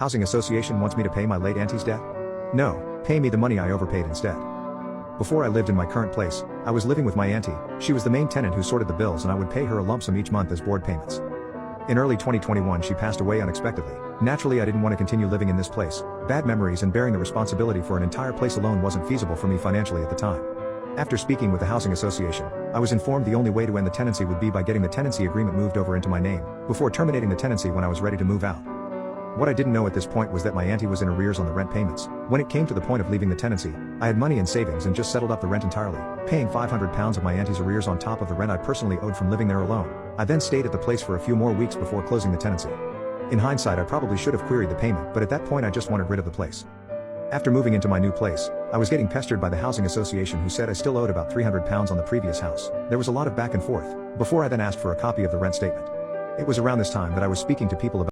Housing association wants me to pay my late auntie's debt? No, pay me the money I overpaid instead. Before I lived in my current place, I was living with my auntie. She was the main tenant who sorted the bills and I would pay her a lump sum each month as board payments. In early 2021 she passed away unexpectedly. Naturally I didn't want to continue living in this place. Bad memories and bearing the responsibility for an entire place alone wasn't feasible for me financially at the time. After speaking with the housing association, I was informed the only way to end the tenancy would be by getting the tenancy agreement moved over into my name, before terminating the tenancy when I was ready to move out. What I didn't know at this point was that my auntie was in arrears on the rent payments. When it came to the point of leaving the tenancy, I had money in savings and just settled up the rent entirely, paying £500 of my auntie's arrears on top of the rent I personally owed from living there alone. I then stayed at the place for a few more weeks before closing the tenancy. In hindsight I probably should have queried the payment, but at that point I just wanted rid of the place. After moving into my new place, I was getting pestered by the housing association who said I still owed about £300 on the previous house. There was a lot of back and forth, before I then asked for a copy of the rent statement. It was around this time that I was speaking to people about